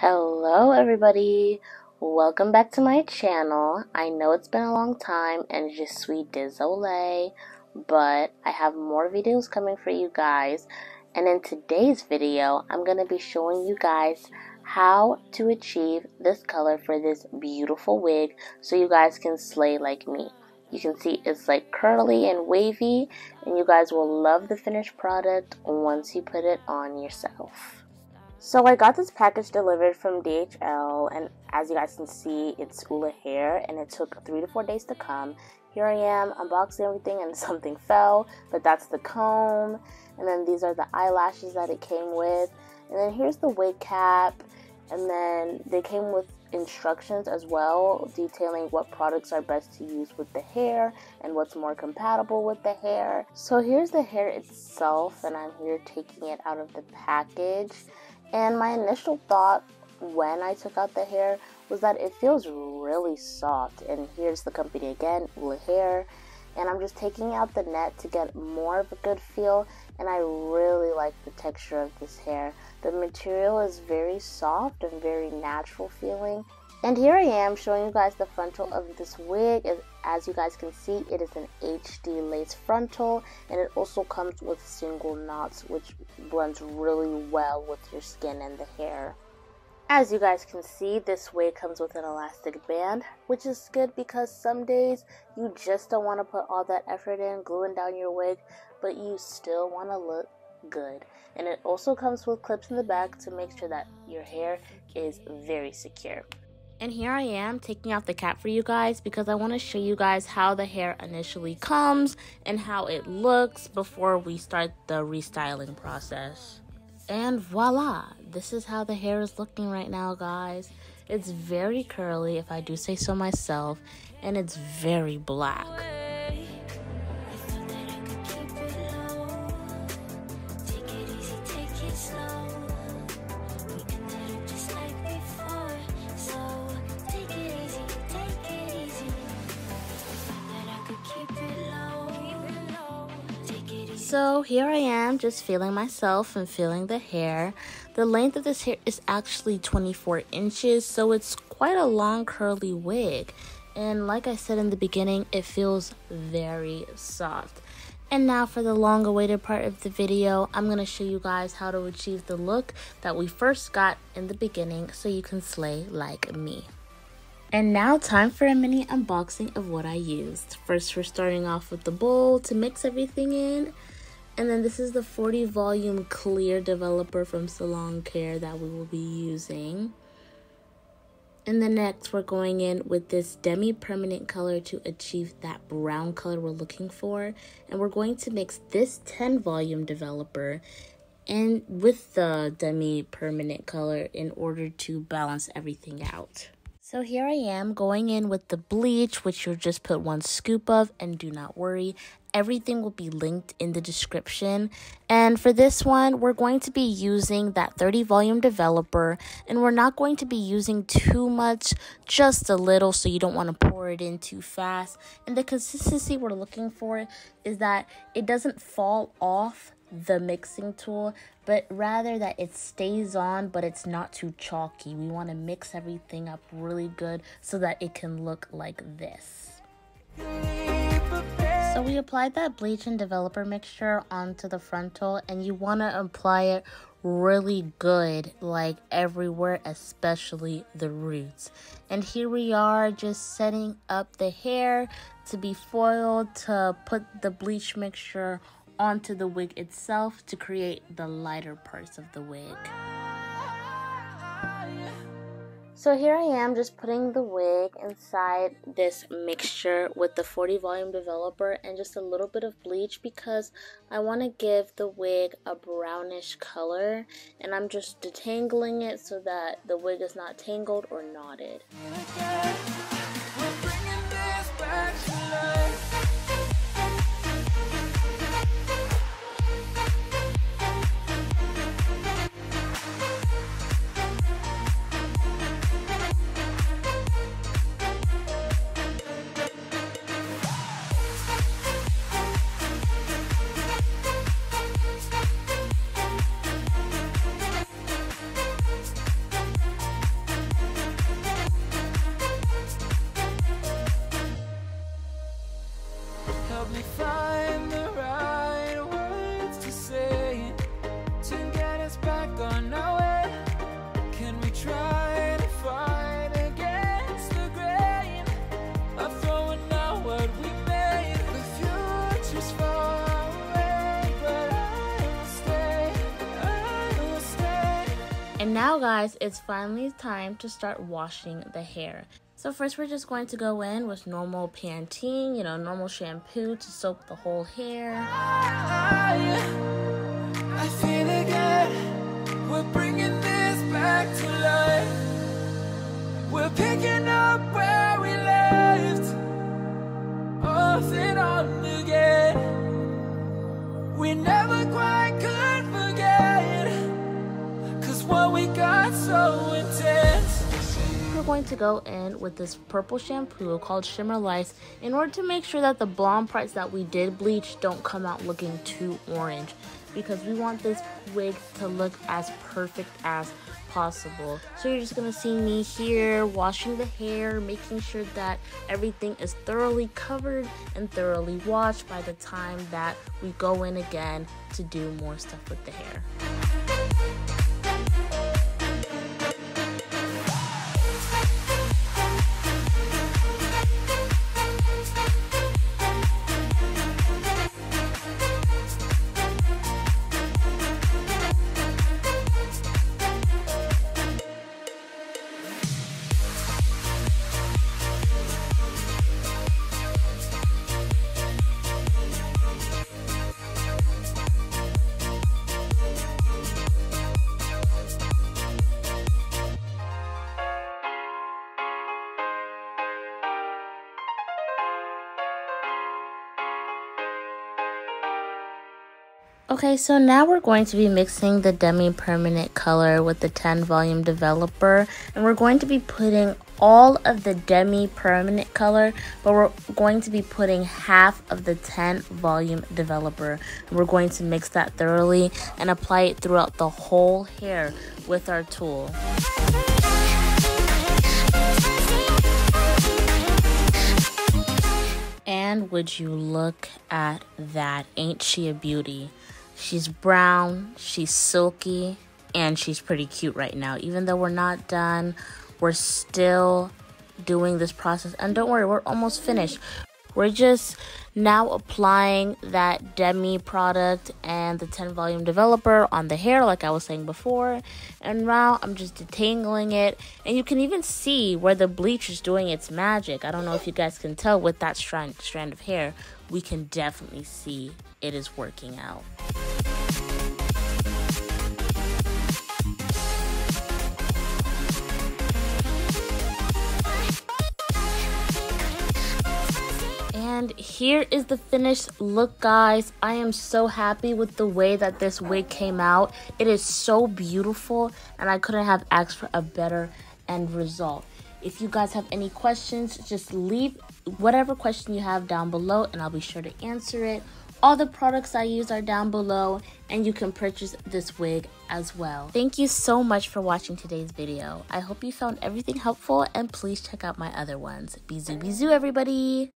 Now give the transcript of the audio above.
Hello everybody, welcome back to my channel. I know it's been a long time and je suis désolée, but I have more videos coming for you guys, and in today's video I'm going to be showing you guys how to achieve this color for this beautiful wig so you guys can slay like me. You can see it's like curly and wavy, and you guys will love the finished product once you put it on yourself. So I got this package delivered from DHL, and as you guys can see, it's ULAHAIR, and it took 3 to 4 days to come. Here I am unboxing everything, and something fell, but that's the comb. And then these are the eyelashes that it came with. And then here's the wig cap. And then they came with instructions as well, detailing what products are best to use with the hair and what's more compatible with the hair. So here's the hair itself, and I'm here taking it out of the package. And my initial thought when I took out the hair was that it feels really soft. And here's the company again, ULAHAIR. And I'm just taking out the net to get more of a good feel. And I really like the texture of this hair. The material is very soft and very natural feeling. And here I am showing you guys the frontal of this wig. As you guys can see, it is an HD lace frontal, and it also comes with single knots, which blends really well with your skin and the hair. As you guys can see, this wig comes with an elastic band, which is good because some days you just don't want to put all that effort in gluing down your wig, but you still want to look good. And it also comes with clips in the back to make sure that your hair is very secure. And here I am taking off the cap for you guys because I want to show you guys how the hair initially comes and how it looks before we start the restyling process. And voila, this is how the hair is looking right now, guys. It's very curly, if I do say so myself, and it's very black. So here I am just feeling myself and feeling the hair. The length of this hair is actually 24 inches, so it's quite a long curly wig. And like I said in the beginning, it feels very soft. And now for the long awaited part of the video, I'm going to show you guys how to achieve the look that we first got in the beginning so you can slay like me. And now time for a mini unboxing of what I used. First, we're starting off with the bowl to mix everything in. And then this is the 40 volume clear developer from Salon Care that we will be using. And then next we're going in with this Demi permanent color to achieve that brown color we're looking for. And we're going to mix this 10 volume developer and with the Demi permanent color in order to balance everything out. So here I am going in with the bleach, which you'll just put 1 scoop of, and do not worry, everything will be linked in the description. And for this one, we're going to be using that 30 volume developer, and we're not going to be using too much, just a little, so you don't want to pour it in too fast. And the consistency we're looking for is that it doesn't fall off the mixing tool, but rather that it stays on, but it's not too chalky. We want to mix everything up really good so that it can look like this. So we applied that bleach and developer mixture onto the frontal, and you want to apply it really good, like everywhere, especially the roots. And here we are just setting up the hair to be foiled to put the bleach mixture onto the wig itself to create the lighter parts of the wig. So here I am just putting the wig inside this mixture with the 40 volume developer and just a little bit of bleach because I want to give the wig a brownish color, and I'm just detangling it so that the wig is not tangled or knotted. now guys, it's finally time to start washing the hair. So first we're just going to go in with normal Pantene, normal shampoo to soak the whole hair. I feel again, we're bringing this back to life. We're picking up where we left, off and on again. We never quite could forget, 'cause what we got so intense. We're going to go in with this purple shampoo called Shimmer Lights in order to make sure that the blonde parts that we did bleach don't come out looking too orange, because we want this wig to look as perfect as possible. So you're just gonna see me here washing the hair, making sure that everything is thoroughly covered and thoroughly washed by the time that we go in again to do more stuff with the hair. Okay, so now we're going to be mixing the Demi permanent color with the 10 volume developer, and we're going to be putting all of the Demi permanent color, but we're going to be putting half of the 10 volume developer, and we're going to mix that thoroughly and apply it throughout the whole hair with our tool. And would you look at that? Ain't she a beauty? She's brown, she's silky, and she's pretty cute right now. Even though we're not done, we're still doing this process. And don't worry, we're almost finished. We're just now applying that Demi product and the 10 volume developer on the hair like I was saying before. And now I'm just detangling it. And you can even see where the bleach is doing its magic. I don't know if you guys can tell with that strand of hair. We can definitely see it is working out. And here is the finished look, guys. I am so happy with the way that this wig came out. It is so beautiful, and I couldn't have asked for a better end result. If you guys have any questions, just leave whatever question you have down below, and I'll be sure to answer it. All the products I use are down below, and you can purchase this wig as well. Thank you so much for watching today's video. I hope you found everything helpful, and please check out my other ones. Bisous, bisous, everybody!